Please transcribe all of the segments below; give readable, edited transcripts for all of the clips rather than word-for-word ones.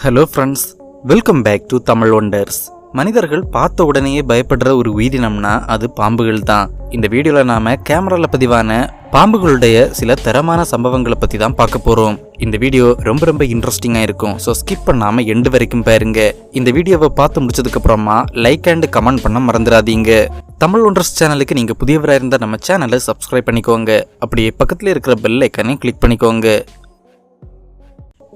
Hello friends, welcome back to Tamil wonders. மனிதர்கள் பார்த்த உடனேயே பயப்படுற ஒரு உயிரினம்னா அது பாம்புகள் தான். இந்த வீடியோவில் நாம் கேமராவில் பதிவான பாம்புகளுடைய சில தரமான சம்பவங்களை பற்றி தான் பார்க்க போகிறோம். இந்த வீடியோ ரொம்ப இன்ட்ரெஸ்டிங்காக இருக்கும். ஸோ ஸ்கிப் பண்ணாமல் எண்டு வரைக்கும் பாருங்க. இந்த வீடியோவை பார்த்து முடிச்சதுக்கப்புறமா லைக் அண்ட் கமெண்ட் பண்ண மறந்துடாதீங்க. தமிழ் ஒண்டர்ஸ் சேனலுக்கு நீங்கள் புதியவராக இருந்தால் நம்ம சேனலை சப்ஸ்கிரைப் பண்ணிக்கோங்க. அப்படியே பக்கத்தில் இருக்கிற பெல் ஐக்கனை கிளிக் பண்ணிக்கோங்க.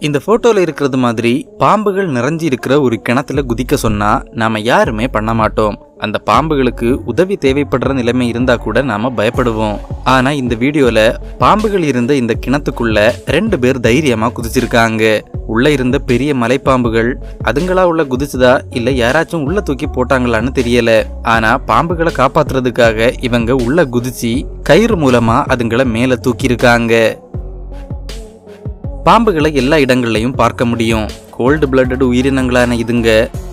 இந்த போட்டோல இருக்கிறது மாதிரி பாம்புகள் நிறைஞ்சி இருக்கிற ஒரு கிணத்துல குதிக்க சொன்னா நாம யாருமே பண்ண மாட்டோம். அந்த பாம்புகளுக்கு உதவி தேவைப்படுற நிலைமை இருந்தா கூட நாம பயப்படுவோம். ஆனா இந்த வீடியோல பாம்புகள் இருந்த இந்த கிணத்துக்குள்ள 2 பேர் தைரியமா குதிச்சிருக்காங்க. உள்ள இருந்த பெரிய மலைப்பாம்புகள் அதுங்களா உள்ள குதிச்சுதா இல்ல யாராச்சும் உள்ள தூக்கி போட்டாங்களான்னு தெரியல. ஆனா பாம்புகளை காப்பாத்துறதுக்காக இவங்க உள்ள குதிச்சு கயிறு மூலமா அதுங்களை மேல தூக்கி இருக்காங்க. பாம்புகளை எல்லா இடங்கள்லையும் பார்க்க முடியும். கோல்டு பிளட்டட் உயிரினங்களான இதுங்க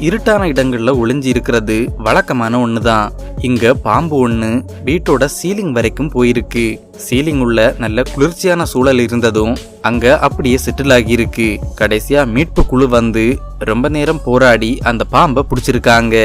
இருட்டான இடங்கள்ல ஒளிஞ்சி இருக்கிறது வழக்கமான ஒண்ணுதான். இங்க பாம்பு ஒண்ணு வீட்டோட சீலிங் வரைக்கும் போயிருக்கு. சீலிங் உள்ள நல்ல குளிர்ச்சியான சூழல் இருந்ததும் அங்க அப்படியே செட்டில் ஆகி இருக்கு. கடைசியா மீட்பு குழு வந்து ரொம்ப நேரம் போராடி அந்த பாம்பை பிடிச்சிருக்காங்க.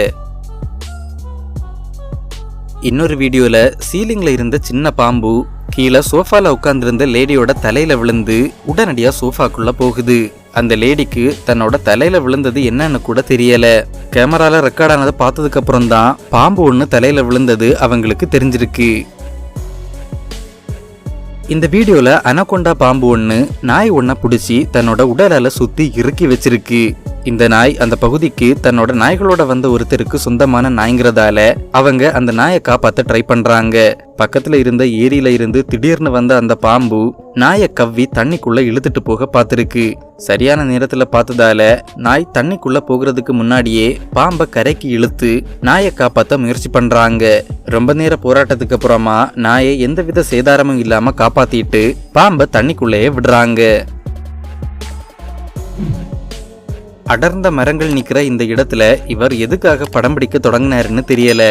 இன்னொரு வீடியோல சீலிங்ல இருந்த சின்ன பாம்பு கீழே சோஃபால உட்கார்ந்திருந்த லேடியோட தலையில விழுந்து உடனடியா சோஃபாக்குள்ள போகுது. அந்த லேடிக்கு தன்னோட தலையில விழுந்தது என்னன்னு கூட தெரியல. கேமரால ரெக்கார்ட் ஆனதை பார்த்ததுக்கு அப்புறம் தான் பாம்பு ஒண்ணு தலையில விழுந்தது அவங்களுக்கு தெரிஞ்சிருக்கு. இந்த வீடியோல அனகொண்டா பாம்பு ஒண்ணு நாய் ஒன்ன பிடிச்சி தன்னோட உடலால சுத்தி இறுக்கி வச்சிருக்கு. இந்த நாய் அந்த பகுதிக்கு தன்னோட நாய்களோட வந்த ஒருத்தருக்கு சொந்தமான நாய்ங்கிறதால அவங்க அந்த நாயை காப்பாத்த ட்ரை பண்றாங்க. பக்கத்துல இருந்த ஏரியில இருந்து திடீர்னு வந்த அந்த பாம்பு நாயை கவ்வி தண்ணிக்குள்ள இழுத்துட்டு போக பார்த்திருக்கு. சரியான நேரத்துல பார்த்ததால நாய் தண்ணிக்குள்ள போகிறதுக்கு முன்னாடியே பாம்பை கரைக்கு இழுத்து நாயை காப்பாத்த முயற்சி பண்றாங்க. ரொம்ப நேர போராட்டத்துக்கு அப்புறமா நாயை எந்தவித சேதாரமும் இல்லாம காப்பாத்திட்டு பாம்பை தண்ணிக்குள்ளேயே விடுறாங்க. அடர்ந்த மரங்கள் நிக்கிற இந்த இடத்துல இவர் எதுக்காக படம் பிடிக்க தொடங்கினாருன்னு தெரியல.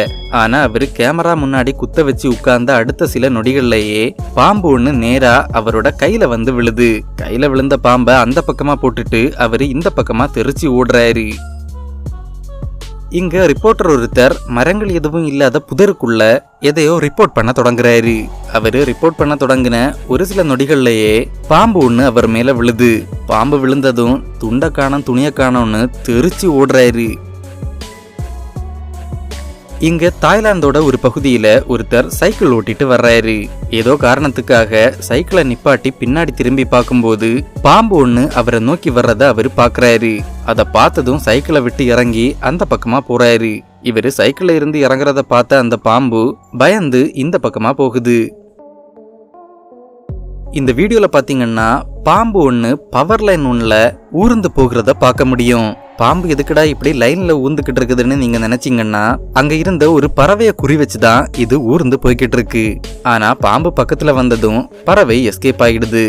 ஆனா அவரு கேமரா முன்னாடி குத்த வச்சு உட்கார்ந்த அடுத்த சில நொடிகள்லயே பாம்பு ஒண்ணு நேரா அவரோட கையில வந்து விழுது. கையில விழுந்த பாம்பை அந்த பக்கமா போட்டுட்டு அவரு இந்த பக்கமா தெரிச்சு ஓடுறாரு. இங்க ரிப்போர்ட்டர் ஒருத்தர் மரங்கள் எதுவும் இல்லாத புதருக்குள்ள எதையோ ரிப்போர்ட் பண்ண தொடங்குறாரு. அவரு ரிப்போர்ட் பண்ண தொடங்கின ஒரு சில நொடிகள்லயே பாம்பு ஒண்ணு அவர் மேல விழுது. பாம்பு விழுந்ததும் துண்டை காணோம் துணியை காணோம்னு தெரிச்சு ஓடுறாரு. இங்க தாய்லாந்தோட ஒரு பகுதியில ஒருத்தர் சைக்கிள் ஓட்டிட்டு வர்றாரு. ஏதோ காரணத்துக்காக சைக்கிளை நிப்பாட்டி பின்னாடி திரும்பி பார்க்கும்போது பாம்பு ஒண்ணு அவரை நோக்கி வர்றத அவரு பாக்குறாரு. அத பார்த்ததும் சைக்கிளை விட்டு இறங்கி அந்த பக்கமா போறாரு. இவரு சைக்கிள்ல இருந்து இறங்குறத பார்த்த அந்த பாம்பு பயந்து இந்த பக்கமா போகுது. இந்த வீடியோல பாத்தீங்கன்னா பாம்பு ஒண்ணு பவர் லைன் ஒண்ணுல ஊர்ந்து போகிறத பார்க்க முடியும். பாம்பு எதுக்குடா இப்படி லைன்ல ஊந்துகிட்டு இருக்குதுன்னு நீங்க நினைச்சீங்கன்னா அங்க இருந்த ஒரு பறவைய குறி வச்சுதான் இது ஊர்ந்து போய்கிட்டு இருக்கு. ஆனா பாம்பு பக்கத்துல வந்ததும் பறவை எஸ்கேப் ஆகிடுது.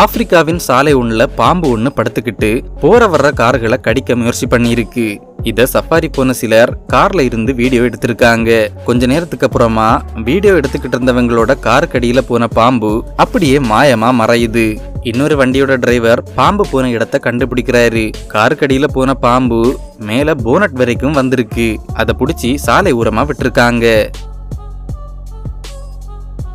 ஆப்பிரிக்காவின் சாலை ஒண்ணுல பாம்பு ஒண்ணு படுத்துக்கிட்டு போற வர்ற கார்களை கடிக்க முயற்சி பண்ணிருக்கு. இத சஃபாரி போன சிலர் கார்ல இருந்து வீடியோ எடுத்திருக்காங்க. கொஞ்ச நேரத்துக்கு அப்புறமா வீடியோ எடுத்துக்கிட்டு இருந்தவங்களோட காருக்கடியில போன பாம்பு அப்படியே மாயமா மறையுது. இன்னொரு வண்டியோட டிரைவர் பாம்பு போன இடத்தை கண்டுபிடிக்கிறாரு. காருக்கடியில போன பாம்பு மேல போனட் வரைக்கும் வந்திருக்கு. அதை பிடிச்சி சாலை ஓரமா விட்டுருக்காங்க.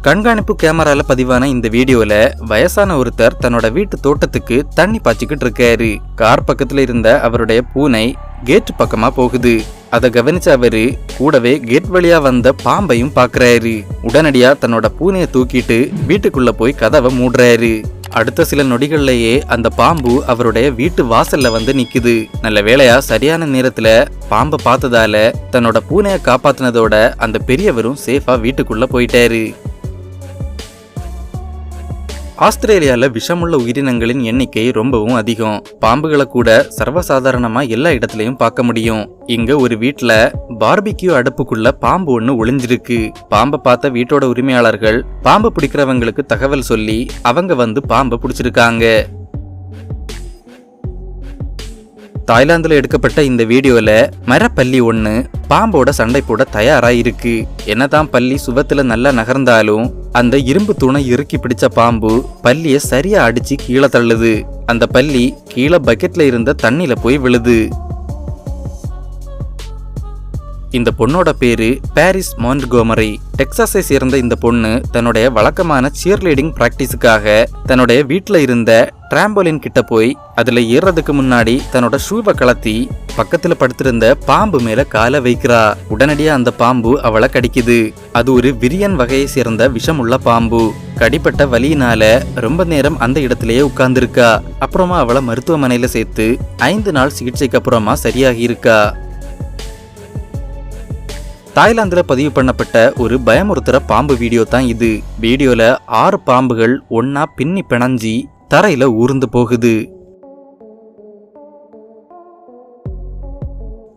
கண்காணிப்பு கேமரால பதிவான இந்த வீடியோல வயசான ஒருத்தர் தன்னோட வீட்டு தோட்டத்துக்கு தண்ணி பாய்ச்சிக்கிட்டு இருக்காரு. கார் பக்கத்துல இருந்த அவருடைய பூனை கேட் பக்கமா போகுது. அதை கவனிச்ச அவரு கூடவே கேட் வழியா வந்த பாம்பையும் பாக்குறாரு. உடனடியா தன்னோட பூனையை தூக்கிட்டு வீட்டுக்குள்ள போய் கதவை மூடுறாரு. அடுத்த சில நொடிகள்லயே அந்த பாம்பு அவருடைய வீட்டு வாசல்ல வந்து நிக்குது. நல்ல வேளையா சரியான நேரத்துல பாம்பை பார்த்ததால தன்னோட பூனையை காப்பாத்தினதோட அந்த பெரியவரும் சேஃபா வீட்டுக்குள்ள போயிட்டாரு. ஆஸ்திரேலியால விஷமுள்ள உயிரினங்களின் எண்ணிக்கை ரொம்பவும் அதிகம். பாம்புகளை கூட சர்வசாதாரணமா எல்லா இடத்துலயும் பார்க்க முடியும். இங்க ஒரு வீட்டுல பார்பிக்யூ அடுப்புக்குள்ள பாம்பு ஒண்ணு ஒளிஞ்சிருக்கு. பாம்பை பார்த்த வீட்டோட உரிமையாளர்கள் பாம்பு பிடிக்கிறவங்களுக்கு தகவல் சொல்லி அவங்க வந்து பாம்பை பிடிச்சிருக்காங்க. தாய்லாந்துல எடுக்கப்பட்ட இந்த வீடியோல மரப்பல்லி ஒண்ணு பாம்போட சண்டை போட தயாரா இருக்கு. என்னதான் பல்லி சுவத்துல நல்லா நகர்ந்தாலும் அந்த இரும்பு தூணை இறுக்கி பிடிச்ச பாம்பு பல்லிய சரியா அடிச்சு கீழே தள்ளுது. அந்த பல்லி கீழே பக்கெட்ல இருந்த தண்ணியில போய் விழுது. இந்த பொண்ணோட பேரு பாரிஸ் மான்ட்கோமரி. டெக்சாஸை சேர்ந்த இந்த பொண்ணு தன்னுடைய வழக்கமான சியர்லீடிங் பிராக்டிஸுக்காக தன்னுடைய வீட்டுல இருந்த டிராம்போலின் கிட்ட போய் அதுல ஏறதுக்கு முன்னாடி தன்னோட ஷூவை கலத்தி பக்கத்துல படுத்திருந்த பாம்பு மேல காலை வைக்கிறா. உடனடியா அந்த பாம்பு அவளை கடிக்குது. அது ஒரு விரியன் வகையை சேர்ந்த விஷமுள்ள பாம்பு. கடிப்பட்ட வலியினால ரொம்ப நேரம் அந்த இடத்திலேயே உட்கார்ந்துருக்கா. அப்புறமா அவளை மருத்துவமனையில சேர்த்து 5 நாள் சிகிச்சைக்கு அப்புறமா சரியாகி இருக்கா. தாய்லாந்துல பதிவு பண்ணப்பட்ட ஒரு பயமுறுத்துற பாம்பு வீடியோ தான் இது. வீடியோல 6 பாம்புகள் ஒன்னா பின்னி பிணைஞ்சி தரையில ஊர்ந்து போகுது.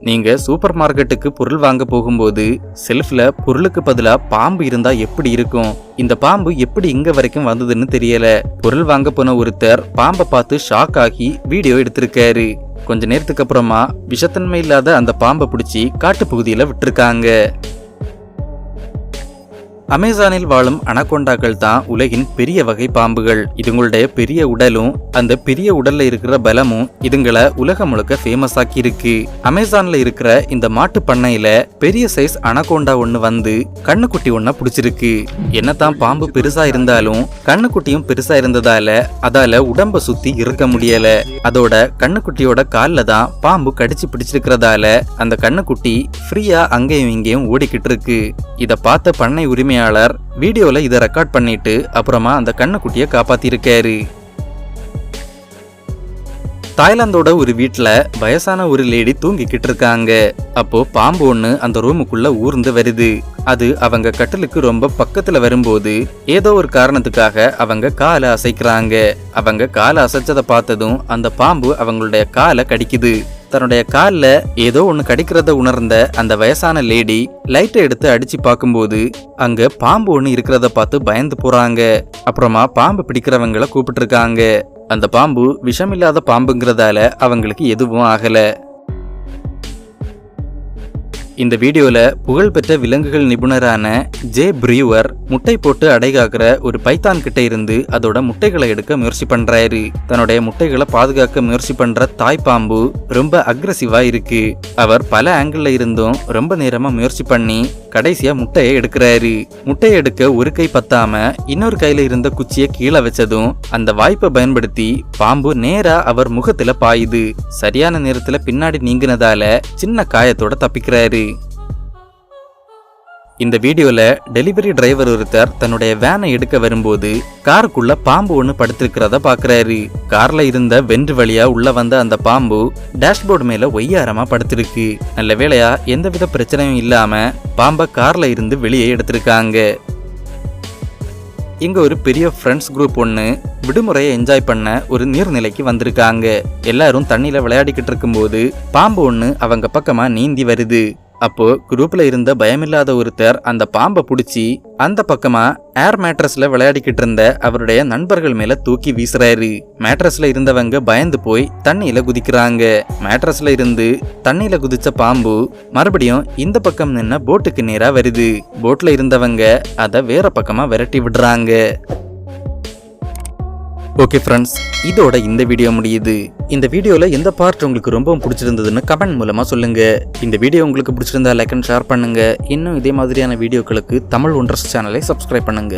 நீங்க சூப்பர் மார்க்கெட்டுக்கு பொருள் வாங்க போகும்போது செல்ஃப்ல பொருளுக்கு பதிலா பாம்பு இருந்தா எப்படி இருக்கும்? இந்த பாம்பு எப்படி இங்க வரைக்கும் வந்ததுன்னு தெரியல. பொருள் வாங்க போன ஒருத்தர் பாம்பை பார்த்து ஷாக் ஆகி வீடியோ எடுத்திருக்காரு. கொஞ்ச நேரத்துக்கு அப்புறமா விஷத்தன்மை இல்லாத அந்த பாம்பை பிடிச்சி காட்டுப்பகுதியில விட்டுருக்காங்க. அமேசானில் வாழும் அனகொண்டாக்கள் தான் உலகின் பெரிய வகை பாம்புகள். இதுங்களுடைய பெரிய உடலும் அந்த பெரிய உடல்ல இருக்கிற பலமும் இதுங்களை உலகம் முழுக்க ஃபேமஸ் ஆக்கி இருக்கு. அமேசான்ல இருக்கிற இந்த மாட்டு பண்ணையில பெரிய சைஸ் அனகொண்டா ஒண்ணு வந்து கண்ணுக்குட்டி ஒண்ண பிடிச்சிருக்கு. என்னதான் பாம்பு பெருசா இருந்தாலும் கண்ணுக்குட்டியும் பெருசா இருந்ததால அதால உடம்ப சுத்தி இருக்க முடியல. அதோட கண்ணுக்குட்டியோட கால்ல தான் பாம்பு கடிச்சு பிடிச்சிருக்கிறதால அந்த கண்ணுக்குட்டி ஃப்ரீயா அங்கேயும் இங்கேயும் ஓடிக்கிட்டு இருக்கு. இத பார்த்த பண்ணை உரிமையாளர் வீடியோல இதை ரெக்கார்ட் பண்ணிட்டு அப்புறமா அந்த கண்ணுக்குட்டியை காப்பாத்திருக்காரு. தாய்லாந்தோட ஒரு வீட்டுல வயசான ஒரு லேடி தூங்கிக்கிட்டு இருக்காங்க. அப்போ பாம்பு ஒண்ணு அந்த ரூமுக்குள்ள ஊர்ந்து வருது. அது அவங்க கட்டிலுக்கு ரொம்ப பக்கத்துல வரும்போது ஏதோ ஒரு காரணத்துக்காக அவங்க காலை அசைக்கிறாங்க. அவங்க காலை அசைச்சதை பார்த்ததும் அந்த பாம்பு அவங்களுடைய காலை கடிக்குது. தன்னுடைய காலில் ஏதோ ஒன்று கடிக்கிறத உணர்ந்த அந்த வயசான லேடி லைட்டை எடுத்து அடிச்சு பார்க்கும்போது அங்க பாம்பு ஒன்று இருக்கிறத பார்த்து பயந்து போறாங்க. அப்புறமா பாம்பு பிடிக்கிறவங்களை கூப்பிட்டு இருக்காங்க. அந்த பாம்பு விஷமில்லாத பாம்புங்கிறதால அவங்களுக்கு எதுவும் ஆகல. இந்த வீடியோல புகழ்பெற்ற விலங்குகள் நிபுணரான ஜே ப்ரீவர் முட்டை போட்டு அடைகாக்கிற ஒரு பைத்தான் கிட்ட இருந்து அதோட முட்டைகளை எடுக்க முயற்சி பண்றாரு. தன்னுடைய முட்டைகளை பாதுகாக்க முயற்சி பண்ற தாய் பாம்பு ரொம்ப அக்ரெசிவா இருக்கு. அவர் பல ஆங்கிள் இருந்தும் ரொம்ப நேரமா முயற்சி பண்ணி கடைசியா முட்டையை எடுக்கிறாரு. முட்டையை எடுக்க ஒரு கை பத்தாம இன்னொரு கையில இருந்த குச்சியை கீழே வச்சதும் அந்த வாய்ப்பை பயன்படுத்தி பாம்பு நேரா அவர் முகத்துல பாயுது. சரியான நேரத்துல பின்னாடி நீங்கினதால சின்ன காயத்தோட தப்பிக்கிறாரு. இந்த வீடியோல டெலிவரி டிரைவர் ஒருத்தர் தன்னுடைய வேனை எடுக்க வரும்போது காருக்குள்ள பாம்பு ஒண்ணு படுத்திருக்கிறத பாக்குறாரு. கார்ல இருந்த வென்று வழியா உள்ள வந்த அந்த பாம்பு டேஷ்போர்டு மேல ஒய்யாரமா படுத்திருக்கு. நல்ல வேளையா எந்தவித பிரச்சனையும் இல்லாம பாம்பை கார்ல இருந்து வெளியே எடுத்திருக்காங்க. இங்க ஒரு பெரிய ஃப்ரெண்ட்ஸ் குரூப் ஒன்று விடுமுறையை என்ஜாய் பண்ண ஒரு நீர்நிலைக்கு வந்திருக்காங்க. எல்லாரும் தண்ணியில விளையாடிக்கிட்டு இருக்கும்போது பாம்பு ஒன்று அவங்க பக்கமா நீந்தி வருது. அப்போ குரூப்ல இருந்த பயமில்லாத ஒருத்தர் அந்த பாம்பை பிடிச்சி அந்த பக்கமா ஏர் மேட்ரஸ்ல விளையாடிக்கிட்டு இருந்த அவருடைய நண்பர்கள் மேல தூக்கி வீசுறாரு. மேட்ரஸ்ல இருந்தவங்க பயந்து போய் தண்ணியில குதிக்கிறாங்க. மேட்ரஸ்ல இருந்து தண்ணியில குதிச்ச பாம்பு மறுபடியும் இந்த பக்கம் நின்ன போட்டுக்கு நேரா வருது. போட்ல இருந்தவங்க அதை வேற பக்கமா விரட்டி விடுறாங்க. ஓகே ஃப்ரெண்ட்ஸ், இதோட இந்த வீடியோ முடியுது. இந்த வீடியோல எந்த பார்ட் உங்களுக்கு ரொம்ப பிடிச்சிருந்ததுன்னு கமெண்ட் மூலமா சொல்லுங்க. இந்த வீடியோ உங்களுக்கு பிடிச்சிருந்தா லைக் அண்ட் ஷேர் பண்ணுங்க. இன்னும் இதே மாதிரியான வீடியோக்களுக்கு தமிழ் ஒண்டர்ஸ் சேனலை சப்ஸ்கிரைப் பண்ணுங்க.